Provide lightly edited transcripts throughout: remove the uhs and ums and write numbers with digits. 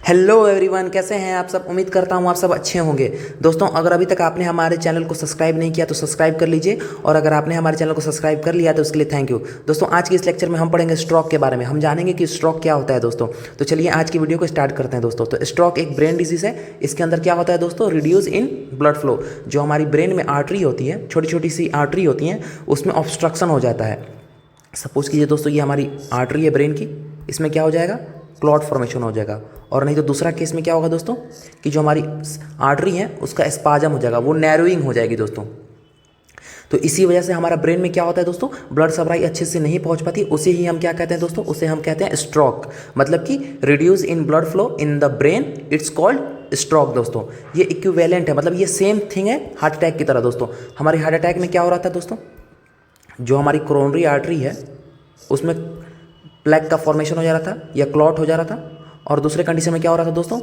Hello everyone, कैसे हैं आप सब। उम्मीद करता हूँ आप सब अच्छे होंगे। दोस्तों, अगर अभी तक आपने हमारे चैनल को सब्सक्राइब नहीं किया तो सब्सक्राइब कर लीजिए, और अगर आपने हमारे चैनल को सब्सक्राइब कर लिया तो उसके लिए थैंक यू। दोस्तों, आज की इस लेक्चर में हम पढ़ेंगे स्ट्रोक के बारे में। हम जानेंगे कि स्ट्रोक क्या होता है दोस्तों। तो चलिए आज की वीडियो को स्टार्ट करते हैं दोस्तों। तो स्ट्रोक एक ब्रेन डिजीज़ है। इसके अंदर क्या होता है दोस्तों, रिड्यूस इन ब्लड फ्लो। जो हमारी ब्रेन में आर्टरी होती है, छोटी छोटी सी आर्टरी होती हैं, उसमें ऑब्स्ट्रक्शन हो जाता है। सपोज कीजिए दोस्तों, ये हमारी आर्टरी है ब्रेन की, इसमें क्या हो जाएगा, क्लॉट फॉर्मेशन हो जाएगा। और नहीं तो दूसरा केस में क्या होगा दोस्तों, कि जो हमारी आर्टरी है उसका स्पाजम हो जाएगा, वो नैरोइंग हो जाएगी दोस्तों। तो इसी वजह से हमारा ब्रेन में क्या होता है दोस्तों, ब्लड सप्लाई अच्छे से नहीं पहुंच पाती। उसे ही हम क्या कहते हैं दोस्तों, उसे हम कहते हैं स्ट्रोक। मतलब कि reduce in blood flow in the brain, it's called stroke दोस्तों। ये इक्विवेलेंट है, मतलब ये सेम थिंग है हार्ट अटैक की तरह दोस्तों। हमारे हार्ट अटैक में क्या हो रहा था दोस्तों, जो हमारी कोरोनरी आर्टरी है उसमें प्लेक का फॉर्मेशन हो जा रहा था या क्लॉट हो जा रहा था। और दूसरे कंडीशन में क्या हो रहा था दोस्तों,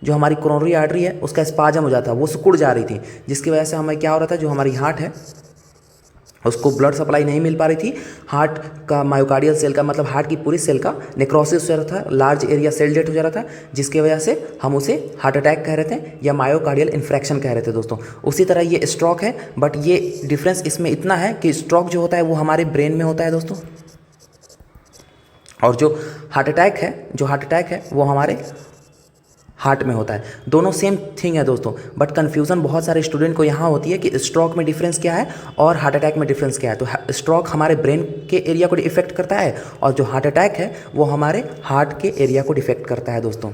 जो हमारी कोरोनरी आर्टरी है उसका स्पाजम हो जाता था, वो सिकुड़ जा रही थी, जिसकी वजह से हमें क्या हो रहा था, जो हमारी हार्ट है उसको ब्लड सप्लाई नहीं मिल पा रही थी। हार्ट का मायोकार्डियल सेल का, मतलब हार्ट की पूरी सेल का नेक्रोसिस हो जा रहा था, लार्ज एरिया सेल डेथ हो जा रहा था, जिसकी वजह से हम उसे हार्ट अटैक कह रहे थे या मायोकार्डियल इन्फ्रैक्शन कह रहे थे दोस्तों। उसी तरह ये स्ट्रोक है, बट ये डिफरेंस इसमें इतना है कि स्ट्रोक जो होता है वो हमारे ब्रेन में होता है दोस्तों, और जो हार्ट अटैक है वो हमारे हार्ट में होता है। दोनों सेम थिंग है दोस्तों, बट कन्फ्यूज़न बहुत सारे स्टूडेंट को यहाँ होती है कि स्ट्रोक में डिफरेंस क्या है और हार्ट अटैक में डिफरेंस क्या है। तो स्ट्रोक हमारे ब्रेन के एरिया को इफेक्ट करता है, और जो हार्ट अटैक है वो हमारे हार्ट के एरिया को इफेक्ट करता है दोस्तों।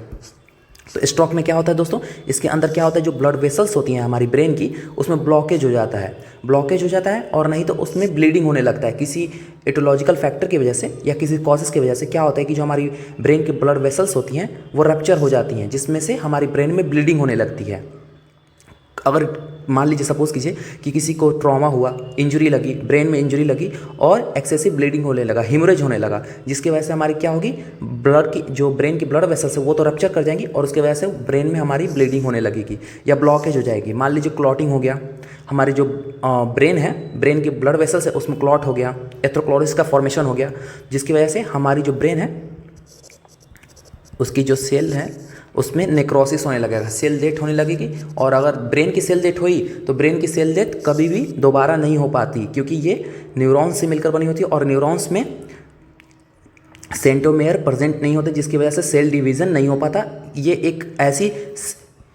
तो स्ट्रोक में क्या होता है दोस्तों, इसके अंदर क्या होता है, जो ब्लड वेसल्स होती हैं हमारी ब्रेन की, उसमें ब्लॉकेज हो जाता है, और नहीं तो उसमें ब्लीडिंग होने लगता है किसी एटोलॉजिकल फैक्टर की वजह से या किसी कॉजेस की वजह से। क्या होता है कि जो हमारी ब्रेन की ब्लड वेसल्स होती हैं वो रप्चर हो जाती हैं, जिसमें से हमारी ब्रेन में ब्लीडिंग होने लगती है। अगर मान लीजिए, सपोज कीजिए कि किसी को ट्रॉमा हुआ, इंजरी लगी, ब्रेन में इंजरी लगी और एक्सेसिव ब्लीडिंग होने लगा, हिमोरेज होने लगा, जिसकी वजह से हमारी क्या होगी, ब्लड की जो ब्रेन की ब्लड वेसल्स है वो तो रप्चर कर जाएंगी, और उसकी वजह से ब्रेन में हमारी ब्लीडिंग होने लगेगी या ब्लॉकेज हो जाएगी। मान लीजिए क्लॉटिंग हो गया, हमारी जो ब्रेन है, ब्रेन की ब्लड वेसल्स है उसमें क्लॉट हो गया, एथ्रोक्लोरिस का फॉर्मेशन हो गया, जिसकी वजह से हमारी जो ब्रेन है उसकी जो सेल है उसमें नेक्रोसिस होने लगेगा, सेल डेथ होने लगेगी। और अगर ब्रेन की सेल डेथ हुई तो ब्रेन की सेल डेथ कभी भी दोबारा नहीं हो पाती, क्योंकि ये न्यूरॉन्स से मिलकर बनी होती है, और न्यूरॉन्स में सेंट्रोमेयर प्रेजेंट नहीं होते, जिसकी वजह से सेल डिवीज़न नहीं हो पाता। ये एक ऐसी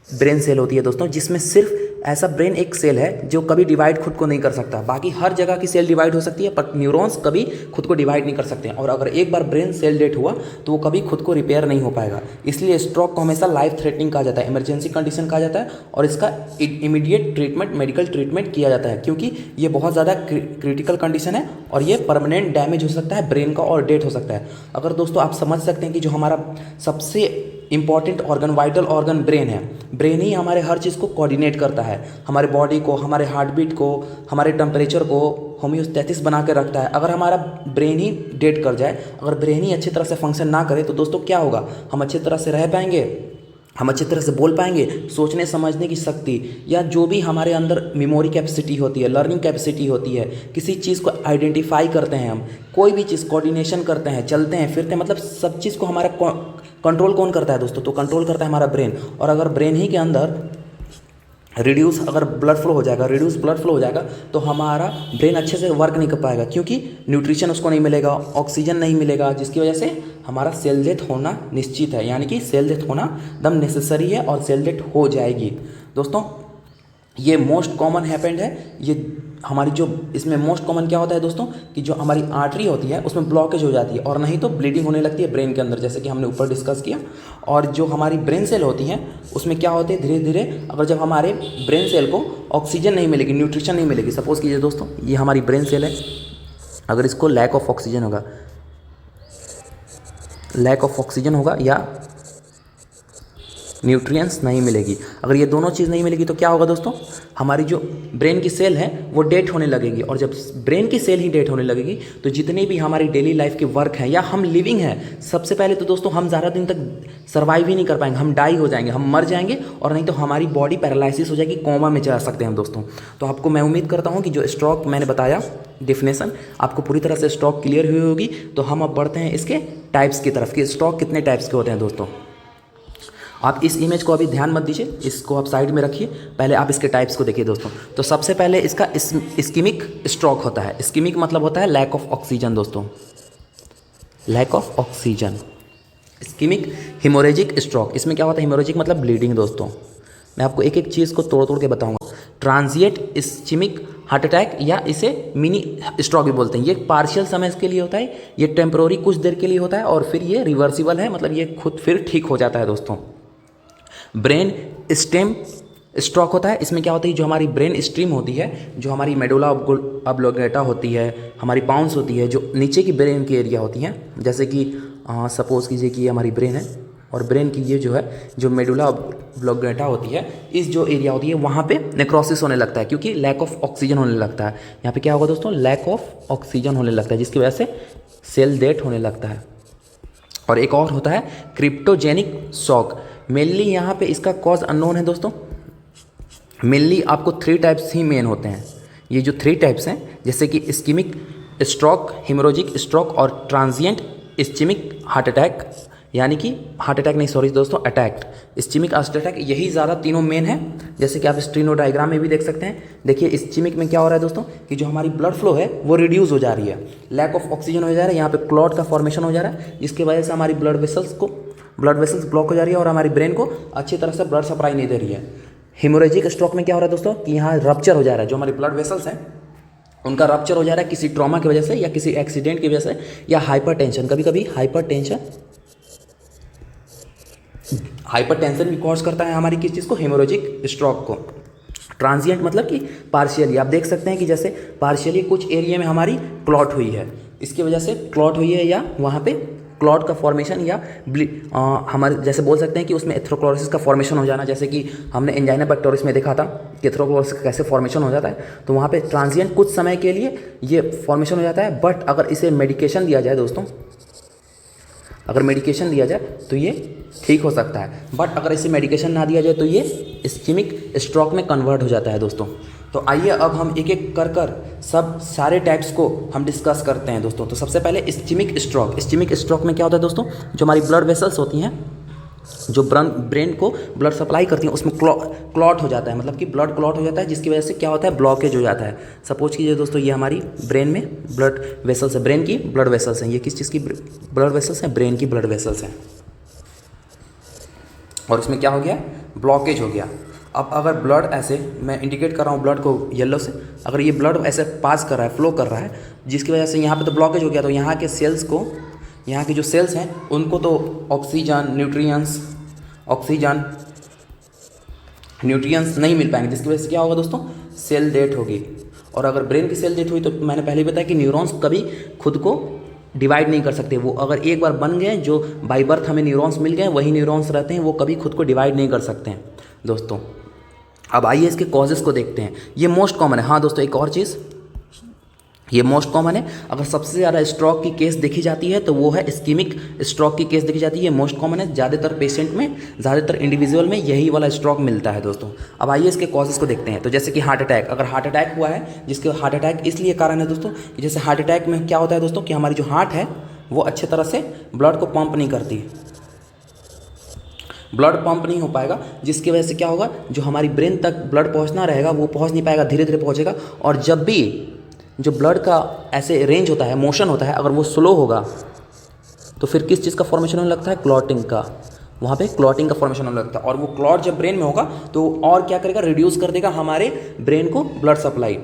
ब्रेन सेल होती है दोस्तों, जिसमें सिर्फ ऐसा ब्रेन एक सेल है जो कभी डिवाइड खुद को नहीं कर सकता। बाकी हर जगह की सेल डिवाइड हो सकती है, पर न्यूरॉन्स कभी खुद को डिवाइड नहीं कर सकते हैं। और अगर एक बार ब्रेन सेल डेथ हुआ तो वो कभी खुद को रिपेयर नहीं हो पाएगा। इसलिए स्ट्रोक को हमेशा लाइफ थ्रेटनिंग कहा जाता है, इमरजेंसी कंडीशन कहा जाता है, और इसका इमीडिएट ट्रीटमेंट, मेडिकल ट्रीटमेंट किया जाता है, क्योंकि ये बहुत ज़्यादा क्रिटिकल कंडीशन है और ये परमानेंट डैमेज हो सकता है ब्रेन का, और डेथ हो सकता है। अगर दोस्तों आप समझ सकते हैं कि जो हमारा सबसे important organ, vital organ brain है, ब्रेन ही हमारे हर चीज़ को कोऑर्डिनेट करता है, हमारे बॉडी को, हमारे हार्ट बीट को, हमारे टेम्परेचर को होम्योस्टैटिस बना के रखता है। अगर हमारा ब्रेन ही डेड कर जाए, अगर ब्रेन ही अच्छी तरह से फंक्शन ना करे तो दोस्तों क्या होगा, हम अच्छी तरह से रह पाएंगे, हम अच्छी तरह से बोल पाएंगे, सोचने समझने की शक्ति या जो भी हमारे अंदर मेमोरी कैपेसिटी होती है, लर्निंग कैपेसिटी होती है, किसी चीज़ को आइडेंटिफाई करते हैं हम, कोई भी चीज़ कोऑर्डिनेशन करते हैं, चलते हैं फिरते हैं, मतलब सब चीज़ को हमारा कंट्रोल कौन करता है दोस्तों, तो कंट्रोल करता है हमारा ब्रेन। और अगर ब्रेन ही के अंदर अगर ब्लड फ्लो हो जाएगा, रिड्यूस ब्लड फ्लो हो जाएगा, तो हमारा ब्रेन अच्छे से वर्क नहीं कर पाएगा, क्योंकि न्यूट्रिशन उसको नहीं मिलेगा, ऑक्सीजन नहीं मिलेगा, जिसकी वजह से हमारा सेल डेथ होना निश्चित है। यानी कि सेल डेथ होना दम नेसेसरी है, और सेल डेथ हो जाएगी दोस्तों। ये मोस्ट कॉमन हैपेंड है। ये हमारी जो इसमें मोस्ट कॉमन क्या होता है दोस्तों, कि जो हमारी आर्टरी होती है उसमें ब्लॉकेज हो जाती है, और नहीं तो ब्लीडिंग होने लगती है ब्रेन के अंदर, जैसे कि हमने ऊपर डिस्कस किया। और जो हमारी ब्रेन सेल होती हैं उसमें क्या होते हैं, धीरे धीरे अगर जब हमारे ब्रेन सेल को ऑक्सीजन नहीं मिलेगी, न्यूट्रिशन नहीं मिलेगी, सपोज कीजिए दोस्तों ये हमारी ब्रेन सेल है, अगर इसको लैक ऑफ ऑक्सीजन होगा या न्यूट्रिएंट्स नहीं मिलेगी, अगर ये दोनों चीज़ नहीं मिलेगी तो क्या होगा दोस्तों, हमारी जो ब्रेन की सेल है वो डेट होने लगेगी। और जब ब्रेन की सेल ही डेट होने लगेगी तो जितनी भी हमारी डेली लाइफ के वर्क हैं या हम लिविंग हैं, सबसे पहले तो दोस्तों हम ज़्यादा दिन तक सर्वाइव ही नहीं कर पाएंगे, हम डाई हो जाएंगे, हम मर जाएंगे, और नहीं तो हमारी बॉडी पैरालिसिस हो जाएगी, कोमा में जा सकते हैं हम दोस्तों। तो आपको मैं उम्मीद करता हूँ कि जो स्ट्रोक मैंने बताया डेफिनेशन आपको पूरी तरह से स्ट्रोक क्लियर हुई होगी। तो हम अब बढ़ते हैं इसके टाइप्स की तरफ कि स्ट्रोक कितने टाइप्स के होते हैं दोस्तों। आप इस इमेज को अभी ध्यान मत दीजिए, इसको आप साइड में रखिए, पहले आप इसके टाइप्स को देखिए दोस्तों। तो सबसे पहले इसका इस्कीमिक स्ट्रोक होता है। इस्कीमिक मतलब होता है लैक ऑफ ऑक्सीजन दोस्तों, lack of oxygen. Ischemic hemorrhagic stroke, इसमें क्या होता है, हिमोरेजिक मतलब ब्लीडिंग दोस्तों। मैं आपको एक एक चीज़ को तोड़ तोड़ के बताऊंगा। ट्रांजिएंट इस्कीमिक हार्ट अटैक या इसे मिनी स्ट्रोक भी बोलते हैं। ये पार्शियल समय के लिए होता है, ये टेम्प्रोरी कुछ देर के लिए होता है और फिर ये रिवर्सिबल है, मतलब ये खुद फिर ठीक हो जाता है दोस्तों। ब्रेन स्टेम स्ट्रोक होता है, इसमें क्या होता है, जो हमारी ब्रेन स्ट्रीम होती है, जो हमारी मेडुला ऑब्लोंगेटा होती है, हमारी पाउंस होती है, जो नीचे की ब्रेन की एरिया होती है, जैसे कि सपोज कीजिए कि ये हमारी ब्रेन है और ब्रेन की ये जो है जो मेडुला ऑब्लोंगेटा होती है, इस जो एरिया होती है वहाँ पे नेक्रोसिस होने लगता है, क्योंकि लैक ऑफ ऑक्सीजन होने लगता है। यहाँ पे क्या होगा दोस्तों, लैक ऑफ ऑक्सीजन होने लगता है, जिसकी वजह से सेल डेथ होने लगता है। और एक और होता है क्रिप्टोजेनिक शॉक। मेनली यहाँ पे इसका कॉज अननोन है दोस्तों। मेनली आपको 3 टाइप्स ही मेन होते हैं। ये जो 3 टाइप्स हैं, जैसे कि इस्कीमिक स्ट्रोक, हिमोरेजिक स्ट्रोक और ट्रांजिएंट इस्कीमिक हार्ट अटैक, यानी कि हार्ट अटैक नहीं, सॉरी दोस्तों, अटैक, इस्कीमिक हार्ट अटैक, यही ज़्यादा तीनों मेन है। जैसे कि आप स्ट्रीनो डायग्राम में भी देख सकते हैं। देखिए इस्कीमिक में क्या हो रहा है दोस्तों, कि जो हमारी ब्लड फ्लो है वो रिड्यूस हो जा रही है, लैक ऑफ ऑक्सीजन हो जा रहा है, यहाँ पे क्लॉट का फॉर्मेशन हो जा रहा है, जिसकी वजह से हमारी ब्लड वेसल्स ब्लॉक हो जा रही है और हमारी ब्रेन को अच्छी तरह से ब्लड सप्लाई नहीं दे रही है। हिमोरेजिक स्ट्रोक में क्या हो रहा है दोस्तों, कि यहाँ रप्चर हो जा रहा है, जो हमारी ब्लड वेसल्स हैं उनका रप्चर हो जा रहा है किसी ट्रॉमा की वजह से या किसी एक्सीडेंट की वजह से या हाइपरटेंशन, कभी कभी हाइपरटेंशन भी कॉज करता है हमारी किस चीज़ को, हेमोरेजिक स्ट्रोक को। ट्रांजिएंट मतलब कि पार्शियली, आप देख सकते हैं कि जैसे पार्शियली कुछ एरिया में हमारी क्लॉट हुई है, इसकी वजह से क्लॉट हुई है, या वहाँ पे क्लॉट का फॉर्मेशन या हमारे जैसे बोल सकते हैं कि उसमें एथेरोस्क्लेरोसिस का फॉर्मेशन हो जाना, जैसे कि हमने एंजाइना पेक्टोरिस में देखा था कि एथेरोस्क्लेरोसिस का कैसे फॉर्मेशन हो जाता है। तो वहाँ पे ट्रांजिएंट कुछ समय के लिए ये फॉर्मेशन हो जाता है, बट अगर इसे मेडिकेशन दिया जाए दोस्तों, अगर मेडिकेशन दिया जाए तो ये ठीक हो सकता है, बट अगर इसे मेडिकेशन ना दिया जाए तो ये इस्कीमिक स्ट्रोक में कन्वर्ट हो जाता है दोस्तों। तो आइए अब हम एक एक कर सब सारे टाइप्स को हम डिस्कस करते हैं दोस्तों। तो सबसे पहले इस्कीमिक स्ट्रोक। इस्कीमिक स्ट्रोक में क्या होता है दोस्तों, जो हमारी ब्लड वेसल्स होती हैं, जो ब्रेन को ब्लड सप्लाई करती हैं, उसमें क्लॉट हो जाता है, मतलब कि ब्लड क्लॉट हो जाता है, जिसकी वजह से क्या होता है, ब्लॉकेज हो जाता है। सपोज कीजिए दोस्तों, ये हमारी ब्रेन में ब्लड वेसल्स है, ब्रेन की ब्लड वेसल्स हैं। ये किस चीज़ की ब्लड वेसल्स हैं, ब्रेन की ब्लड वेसल्स हैं, और इसमें क्या हो गया, ब्लॉकेज हो गया। अब अगर ब्लड ऐसे, मैं इंडिकेट कर रहा हूँ ब्लड को येलो से, अगर ये ब्लड ऐसे पास कर रहा है, फ्लो कर रहा है, जिसकी वजह से यहाँ पे तो ब्लॉकेज हो गया, तो यहाँ के सेल्स को, यहाँ के जो सेल्स हैं उनको तो ऑक्सीजन न्यूट्रिएंट्स नहीं मिल पाएंगे, जिसकी वजह से क्या होगा दोस्तों, सेल डेथ होगी। और अगर ब्रेन की सेल डेथ हुई तो मैंने पहले बताया कि न्यूरॉन्स कभी खुद को डिवाइड नहीं कर सकते। वो अगर एक बार बन गए, जो बाई बर्थ हमें न्यूरॉन्स मिल गए, वही न्यूरॉन्स रहते हैं, वो कभी खुद को डिवाइड नहीं कर सकते हैं दोस्तों। अब आइए इसके कॉजेज़ को देखते हैं। ये मोस्ट कॉमन है। हाँ दोस्तों, एक और चीज़, ये मोस्ट कॉमन है। अगर सबसे ज़्यादा स्ट्रोक की केस देखी जाती है तो वो है इस्कीमिक स्ट्रोक की केस देखी जाती है। ये मोस्ट कॉमन है, ज़्यादातर पेशेंट में, ज़्यादातर इंडिविजुअल में यही वाला स्ट्रोक मिलता है दोस्तों। अब आइए इसके कॉजेज़ को देखते हैं। तो जैसे कि हार्ट अटैक, अगर हार्ट अटैक हुआ है, जिसके हार्ट अटैक इसलिए कारण है दोस्तों कि जैसे हार्ट अटैक में क्या होता है दोस्तों, कि हमारी जो हार्ट है वो अच्छे तरह से ब्लड को पंप नहीं करती, ब्लड पंप नहीं हो पाएगा, जिसकी वजह से क्या होगा, जो हमारी ब्रेन तक ब्लड पहुंचना रहेगा वो पहुंच नहीं पाएगा, धीरे धीरे पहुंचेगा। और जब भी जो ब्लड का ऐसे रेंज होता है, मोशन होता है, अगर वो स्लो होगा तो फिर किस चीज़ का फॉर्मेशन होने लगता है, क्लॉटिंग का। वहाँ पे क्लॉटिंग का फॉर्मेशन होने लगता है, और वो क्लॉट जब ब्रेन में होगा तो और क्या करेगा, रिड्यूस कर देगा हमारे ब्रेन को ब्लड सप्लाई।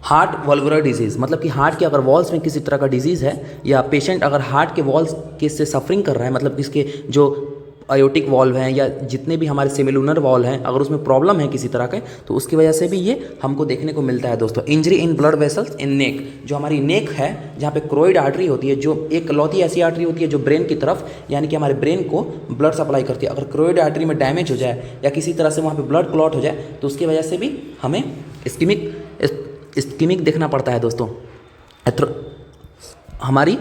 हार्ट वल्वुलर डिजीज़, मतलब कि हार्ट के अगर वॉल्स में किसी तरह का डिजीज़ है, या पेशेंट अगर हार्ट के वॉल्स के से सफरिंग कर रहा है, मतलब इसके जो आयोटिक वॉल्व हैं या जितने भी हमारे सेमिलुनर वॉल्व हैं, अगर उसमें प्रॉब्लम है किसी तरह के, तो उसकी वजह से भी ये हमको देखने को मिलता है दोस्तों। Injury in blood vessels in neck, जो हमारी नेक है, जहाँ पे क्रोइड आर्टरी होती है, जो एक लौती ऐसी आर्टरी होती है जो ब्रेन की तरफ, यानी कि हमारे ब्रेन को ब्लड सप्लाई करती है। अगर क्रोइड आर्टरी में डैमेज हो जाए या किसी तरह से वहाँ पर ब्लड क्लॉट हो जाए, तो उसकी वजह से भी हमें इस्कीमिक देखना पड़ता है दोस्तों। हमारी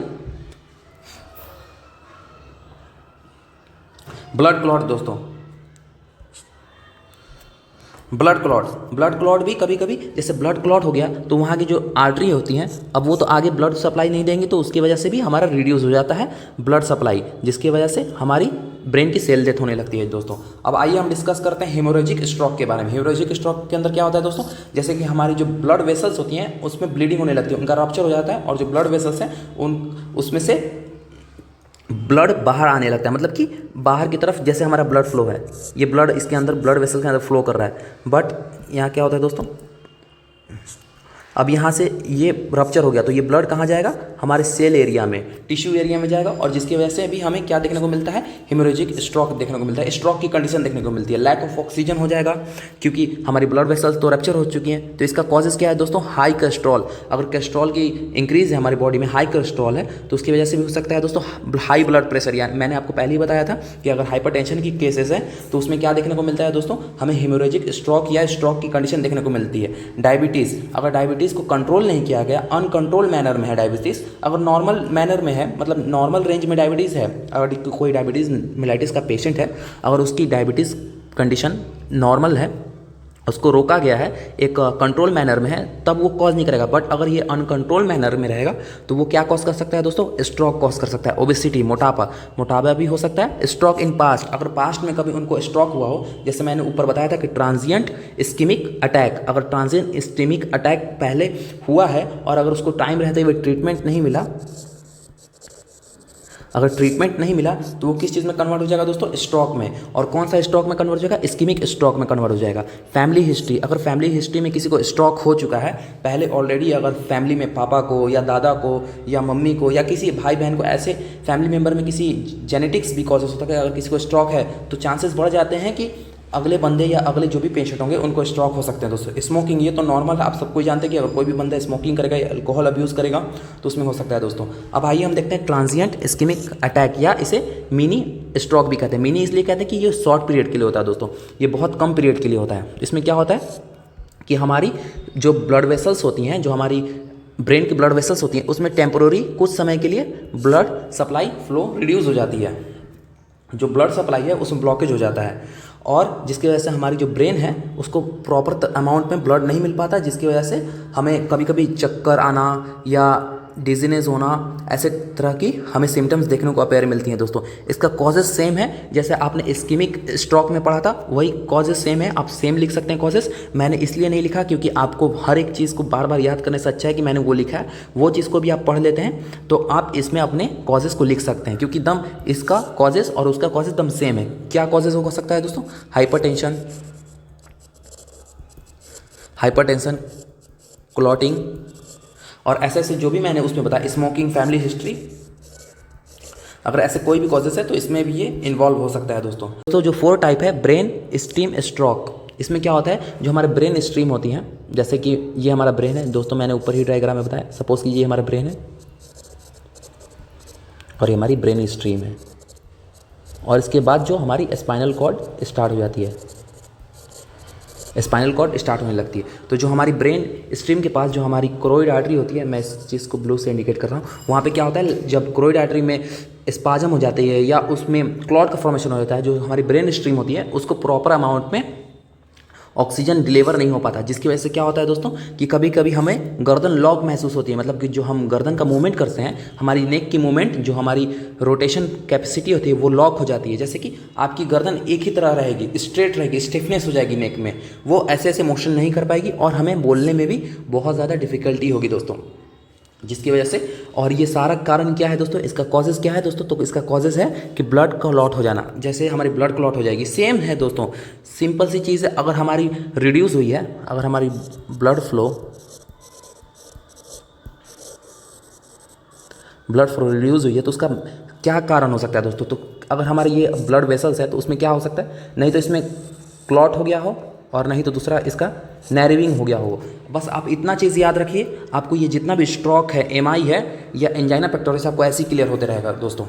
ब्लड क्लॉट दोस्तों, ब्लड क्लॉट भी कभी कभी, जैसे ब्लड क्लॉट हो गया तो वहाँ की जो आर्टरी होती हैं, अब वो तो आगे ब्लड सप्लाई नहीं देंगी, तो उसकी वजह से भी हमारा रिड्यूस हो जाता है ब्लड सप्लाई, जिसकी वजह से हमारी ब्रेन की सेल डेथ होने लगती है दोस्तों। अब आइए हम डिस्कस करते हैं हेमोरेजिक स्ट्रोक के बारे में। हेमोरेजिक स्ट्रोक के अंदर क्या होता है दोस्तों, जैसे कि हमारी जो ब्लड वेसल्स होती हैं उसमें ब्लीडिंग होने लगती है, उनका रप्चर हो जाता है और जो ब्लड वेसल्स हैं उसमें से ब्लड बाहर आने लगता है, मतलब कि बाहर की तरफ जैसे हमारा ब्लड फ्लो है, ये ब्लड इसके अंदर ब्लड वेसल के अंदर फ्लो कर रहा है। बट यहाँ क्या होता है दोस्तों, अब यहाँ से ये रप्चर हो गया तो ये ब्लड कहाँ जाएगा, हमारे सेल एरिया में, टिश्यू एरिया में जाएगा और जिसकी वजह से भी हमें क्या देखने को मिलता है, हेमोरेजिक स्ट्रोक देखने को मिलता है। स्ट्रोक की कंडीशन देखने को मिलती है, लैक ऑफ ऑक्सीजन हो जाएगा क्योंकि हमारी ब्लड वेसल्स तो रप्चर हो चुकी हैं। तो इसका कॉजेज़ क्या है दोस्तों, हाई कोलेस्ट्रॉल। अगर कोलेस्ट्रॉल की इंक्रीज है हमारी बॉडी में, हाई कोलेस्ट्रॉल है, तो उसकी वजह से भी हो सकता है दोस्तों हाई ब्लड प्रेशर। यानी मैंने आपको पहले ही बताया था कि अगर हाइपरटेंशन की केसेस है तो उसमें क्या देखने को मिलता है दोस्तों, हमें हेमोरेजिक स्ट्रोक या स्ट्रोक की कंडीशन देखने को मिलती है। डायबिटीज़, अगर डायबिटीज़ को कंट्रोल नहीं किया गया, अनकंट्रोल मैनर में है डायबिटीज़, अगर नॉर्मल मैनर में है, मतलब नॉर्मल रेंज में डायबिटीज़ है, अगर कोई डायबिटीज़ मेलाइटिस का पेशेंट है, अगर उसकी डायबिटीज़ कंडीशन नॉर्मल है, उसको रोका गया है, एक कंट्रोल मैनर में है, तब वो कॉज नहीं करेगा। बट अगर ये अनकंट्रोल मैनर में रहेगा तो वो क्या कॉज कर सकता है दोस्तों, स्ट्रोक कॉज कर सकता है। ओबेसिटी, मोटापा भी हो सकता है। स्ट्रोक इन पास्ट, अगर पास्ट में कभी उनको स्ट्रोक हुआ हो, जैसे मैंने ऊपर बताया था कि ट्रांजिएंट इस्केमिक अटैक, अगर ट्रांजिएंट इस्केमिक अटैक पहले हुआ है और अगर उसको टाइम रहते हुए ट्रीटमेंट नहीं मिला, अगर ट्रीटमेंट नहीं मिला तो वो किस चीज़ में कन्वर्ट हो जाएगा दोस्तों, स्ट्रोक में। और कौन सा स्ट्रोक में कन्वर्ट हो जाएगा, इस्केमिक स्ट्रोक में कन्वर्ट हो जाएगा। फैमिली हिस्ट्री, अगर फैमिली हिस्ट्री में किसी को स्ट्रोक हो चुका है पहले ऑलरेडी, अगर फैमिली में पापा को या दादा को या मम्मी को या किसी भाई बहन को, ऐसे फैमिली मेम्बर में किसी जेनेटिक्स भी कॉजेस होता है, अगर किसी को स्ट्रोक है तो चांसेस बढ़ जाते हैं कि अगले बंदे या अगले जो भी पेशेंट होंगे उनको स्ट्रोक हो सकते हैं दोस्तों। स्मोकिंग, ये तो नॉर्मल है, आप सबको जानते हैं कि अगर कोई भी बंदा स्मोकिंग करेगा या अल्कोहल अब्यूज़ करेगा तो उसमें हो सकता है दोस्तों। अब आइए हम देखते हैं ट्रांजिएंट इस्केमिक अटैक, या इसे मिनी स्ट्रोक भी कहते हैं। मिनी इसलिए कहते हैं कि ये शॉर्ट पीरियड के लिए होता है दोस्तों, ये बहुत कम पीरियड के लिए होता है। इसमें क्या होता है कि हमारी जो ब्लड वेसल्स होती हैं, जो हमारी ब्रेन की ब्लड वेसल्स होती हैं, उसमें टेम्पोररी कुछ समय के लिए ब्लड सप्लाई फ्लो रिड्यूस हो जाती है, जो ब्लड सप्लाई है उसमें ब्लॉकेज हो जाता है और जिसकी वजह से हमारी जो ब्रेन है उसको प्रॉपर अमाउंट में ब्लड नहीं मिल पाता, जिसकी वजह से हमें कभी कभी चक्कर आना या डिजीनेस होना, ऐसे तरह की हमें सिम्टम्स देखने को अपेयर मिलती हैं दोस्तों। इसका कॉजेज सेम है, जैसे आपने इस्केमिक स्ट्रोक में पढ़ा था वही कॉजेज सेम है, आप सेम लिख सकते हैं कॉजेज। मैंने इसलिए नहीं लिखा क्योंकि आपको हर एक चीज़ को बार बार याद करने से अच्छा है कि मैंने वो लिखा है, वो चीज़ को भी आप पढ़ लेते हैं तो आप इसमें अपने कॉजेज़ को लिख सकते हैं, क्योंकि दम इसका कॉजेज़ और उसका कॉजेज़ दम सेम है। क्या कॉजेज़ हो सकता है दोस्तों, हाइपरटेंशन, क्लॉटिंग और ऐसे जो भी मैंने उसमें बताया, स्मोकिंग, फैमिली हिस्ट्री, अगर ऐसे कोई भी कॉजेस है तो इसमें भी ये इन्वॉल्व हो सकता है दोस्तों। तो जो 4 टाइप है ब्रेन स्ट्रीम स्ट्रोक, इसमें क्या होता है, जो हमारे ब्रेन स्ट्रीम होती हैं, जैसे कि ये हमारा ब्रेन है दोस्तों, मैंने ऊपर ही डायग्राम में बताया, सपोज कि ये हमारा ब्रेन है और ये हमारी ब्रेन स्ट्रीम है, और इसके बाद जो हमारी स्पाइनल कॉर्ड स्टार्ट हो जाती है, स्पाइनल कॉर्ड स्टार्ट होने लगती है। तो जो हमारी ब्रेन स्ट्रीम के पास जो हमारी क्रोइड आर्टरी होती है, मैं इस चीज़ को ब्लू से इंडिकेट कर रहा हूँ, वहाँ पे क्या होता है, जब क्रोइड आर्टरी में स्पाजम हो जाती है या उसमें क्लॉट का फॉर्मेशन हो जाता है, जो हमारी ब्रेन स्ट्रीम होती है उसको प्रॉपर अमाउंट में ऑक्सीजन डिलीवर नहीं हो पाता, जिसकी वजह से क्या होता है दोस्तों कि कभी कभी हमें गर्दन लॉक महसूस होती है, मतलब कि जो हम गर्दन का मूवमेंट करते हैं, हमारी नेक की मूवमेंट, जो हमारी रोटेशन कैपेसिटी होती है वो लॉक हो जाती है। जैसे कि आपकी गर्दन एक ही तरह रहेगी, स्ट्रेट रहेगी, स्टिफनेस हो जाएगी नेक में, वो ऐसे मोशन नहीं कर पाएगी और हमें बोलने में भी बहुत ज़्यादा डिफिकल्टी होगी दोस्तों, जिसकी वजह से। और ये सारा कारण क्या है दोस्तों, इसका कॉजेज़ क्या है दोस्तों, तो इसका कॉजेज़ है कि ब्लड क्लॉट हो जाना, जैसे हमारी ब्लड क्लॉट हो जाएगी, सेम है दोस्तों, सिंपल सी चीज़ है। अगर हमारी रिड्यूस हुई है, अगर हमारी ब्लड फ्लो रिड्यूस हुई है तो उसका क्या कारण हो सकता है दोस्तों, तो अगर हमारे ये ब्लड वेसल्स है तो उसमें क्या हो सकता है, नहीं तो इसमें क्लॉट हो गया हो और नहीं तो दूसरा इसका नैरोविंग हो गया हो। बस आप इतना चीज़ याद रखिए, आपको ये जितना भी स्ट्रोक है, एमआई है या एंजाइना पेक्टोरिस, आपको ऐसे ही क्लियर होते रहेगा दोस्तों।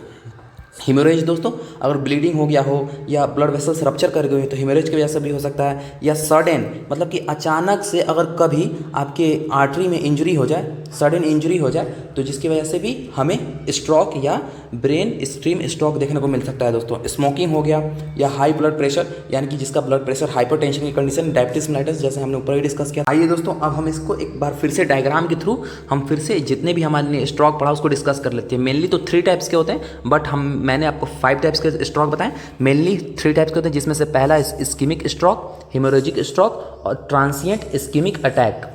हीमोरेज दोस्तों, अगर ब्लीडिंग हो गया हो या ब्लड वेसल्स रप्चर कर गए हो तो हीमोरेज की वजह से भी हो सकता है, या सडन, मतलब कि अचानक से अगर कभी आपके आर्टरी में इंजरी हो जाए, सडन इंजरी हो जाए, तो जिसकी वजह से भी हमें स्ट्रोक या ब्रेन स्ट्रीम स्ट्रोक देखने को मिल सकता है दोस्तों। स्मोकिंग हो गया या हाई ब्लड प्रेशर, यानी कि जिसका ब्लड प्रेशर, हाइपरटेंशन की कंडीशन, डायबिटीज मेलाइटिस, जैसे हमने ऊपर ही डिस्कस किया। आइए दोस्तों, अब हम इसको एक बार फिर से डायग्राम के थ्रू हम फिर से जितने भी हमारे स्ट्रोक पढ़ा उसको डिस्कस कर लेते हैं। मेनली तो 3 टाइप्स के होते हैं, बट मैंने आपको 5 टाइप्स के स्ट्रोक बताएं। मेनली 3 टाइप्स के होते हैं, जिसमें से पहला इस्कीमिक स्ट्रोक, हेमोरेजिक स्ट्रोक और ट्रांसिएंट इस्कीमिक अटैक।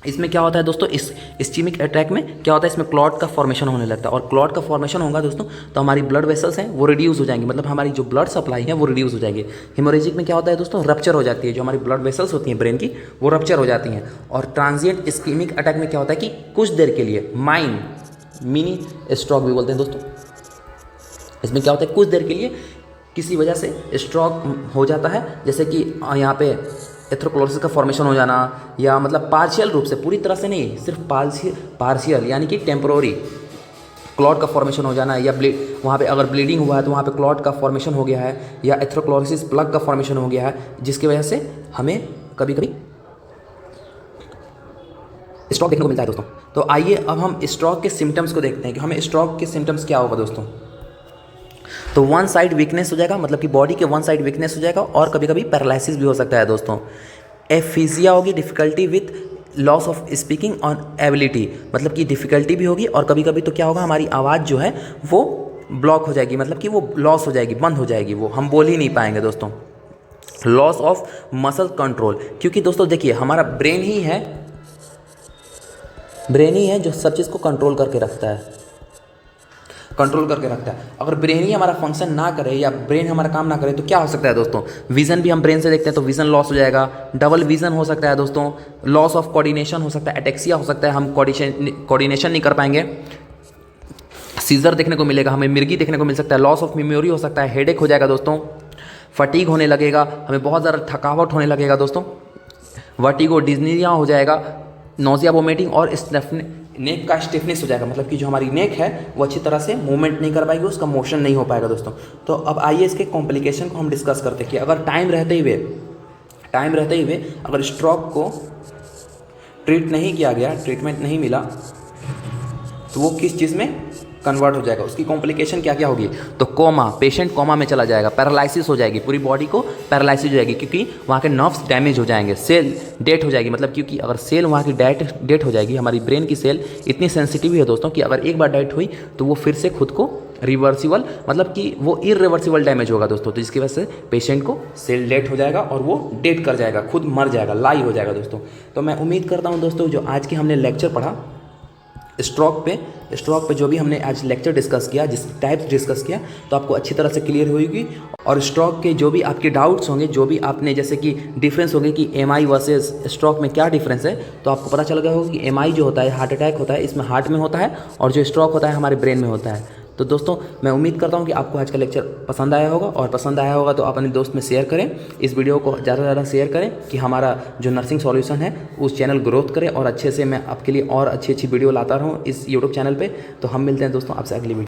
इसमें क्या होता है दोस्तों, इस इस्कीमिक अटैक में क्या होता है, इसमें क्लॉट का फॉर्मेशन होने लगता है, और क्लॉट का फॉर्मेशन होगा दोस्तों तो हमारी ब्लड वेसल्स हैं वो रिड्यूस हो जाएंगी, मतलब हमारी जो ब्लड सप्लाई है वो रिड्यूस हो जाएगी। हेमोरेजिक में क्या होता है दोस्तों, रप्चर हो जाती है, जो हमारी ब्लड वेसल्स होती हैं ब्रेन की वो रप्चर हो जाती हैं। और ट्रांजिएंट इस्कीमिक अटैक में क्या होता है कि कुछ देर के लिए मिनी स्ट्रोक भी बोलते हैं दोस्तों, इसमें क्या होता है कुछ देर के लिए किसी वजह से स्ट्रोक हो जाता है, जैसे कि यहाँ पे एथ्रोक्लोरोसिस का फॉर्मेशन हो जाना, या मतलब पार्शियल रूप से, पूरी तरह से नहीं, सिर्फ पार्शियल यानी कि टेम्पोररी क्लॉट का फॉर्मेशन हो जाना, या वहाँ पे अगर ब्लीडिंग हुआ है तो वहाँ पे क्लॉट का फॉर्मेशन हो गया है, या एथ्रोक्लोरोसिस प्लग का फॉर्मेशन हो गया है, जिसकी वजह से हमें कभी कभी स्ट्रोक देखने को मिलता है दोस्तों। तो आइए अब हम स्ट्रोक के सिम्टम्स को देखते हैं कि हमें स्ट्रोक के सिम्टम्स क्या होगा दोस्तों। तो वन साइड वीकनेस हो जाएगा, मतलब कि बॉडी के वन साइड वीकनेस हो जाएगा, और कभी कभी पैरालिसिस भी हो सकता है दोस्तों। एफिजिया होगी, difficulty with loss of speaking और एबिलिटी, मतलब कि डिफिकल्टी भी होगी, और कभी कभी तो क्या होगा, हमारी आवाज़ जो है वो ब्लॉक हो जाएगी, मतलब कि वो लॉस हो जाएगी, बंद हो जाएगी, वो हम बोल ही नहीं पाएंगे दोस्तों। लॉस ऑफ मसल कंट्रोल, क्योंकि दोस्तों देखिए हमारा ब्रेन ही है जो सब चीज़ को कंट्रोल करके रखता है, अगर ब्रेन ही हमारा फंक्शन ना करे या ब्रेन हमारा काम ना करे तो क्या हो सकता है दोस्तों, विज़न भी हम ब्रेन से देखते हैं तो विज़न लॉस हो जाएगा, डबल विज़न हो सकता है दोस्तों, लॉस ऑफ कोऑर्डिनेशन हो सकता है, एटेक्सिया हो सकता है, हम कोऑर्डिनेशन नहीं कर पाएंगे, सीजर देखने को मिलेगा, हमें मिर्गी देखने को मिल सकता है, लॉस ऑफ मेमोरी हो सकता है, हेडेक हो जाएगा दोस्तों, फटीग होने लगेगा, हमें बहुत ज़्यादा थकावट होने लगेगा दोस्तों, वर्टिगो, डिज्निया हो जाएगा, नोजिया, वोमिटिंग, और नेक का स्टिफनेस हो जाएगा, मतलब कि जो हमारी नेक है वो अच्छी तरह से मूवमेंट नहीं कर पाएगी, उसका मोशन नहीं हो पाएगा दोस्तों। तो अब आइए इसके कॉम्प्लिकेशन को हम डिस्कस करते हैं कि अगर टाइम रहते हुए अगर स्ट्रोक को ट्रीट नहीं किया गया, ट्रीटमेंट नहीं मिला, तो वो किस चीज़ में कन्वर्ट हो जाएगा, उसकी कॉम्प्लिकेशन क्या क्या होगी। तो कोमा, पेशेंट कोमा में चला जाएगा, पैरालिसिस हो जाएगी, पूरी बॉडी को पैरालिसिस हो जाएगी, क्योंकि वहाँ के नर्व्स डैमेज हो जाएंगे, सेल डेथ हो जाएगी, मतलब क्योंकि अगर सेल वहाँ की डेथ हो जाएगी, हमारी ब्रेन की सेल इतनी सेंसिटिव है दोस्तों कि अगर एक बार डेथ हुई तो वो फिर से खुद को रिवर्सिबल, मतलब कि वो इरिवर्सिबल डैमेज होगा दोस्तों, तो जिसकी वजह से पेशेंट को सेल डेथ हो जाएगा और वो डेथ कर जाएगा, खुद मर जाएगा, लाई हो जाएगा दोस्तों। तो मैं उम्मीद करता हूँ दोस्तों जो आज की हमने लेक्चर पढ़ा स्ट्रोक पे जो भी हमने आज लेक्चर डिस्कस किया, जिस टाइप्स डिस्कस किया, तो आपको अच्छी तरह से क्लियर होगी, और स्ट्रोक के जो भी आपके डाउट्स होंगे, जो भी आपने जैसे कि डिफरेंस होंगे कि एमआई वर्सेस स्ट्रोक में क्या डिफरेंस है, तो आपको पता चल गया होगा कि एमआई जो होता है हार्ट अटैक होता है, इसमें हार्ट में होता है, और जो स्ट्रोक होता है हमारे ब्रेन में होता है। तो दोस्तों मैं उम्मीद करता हूँ कि आपको आज का लेक्चर पसंद आया होगा, और पसंद आया होगा तो आप अपने दोस्त में शेयर करें, इस वीडियो को ज़्यादा से ज़्यादा शेयर करें कि हमारा जो नर्सिंग सॉल्यूशन है उस चैनल ग्रोथ करे, और अच्छे से मैं आपके लिए और अच्छी वीडियो लाता रहूँ इस यूट्यूब चैनल पे। तो हम मिलते हैं दोस्तों आपसे अगली वीडियो।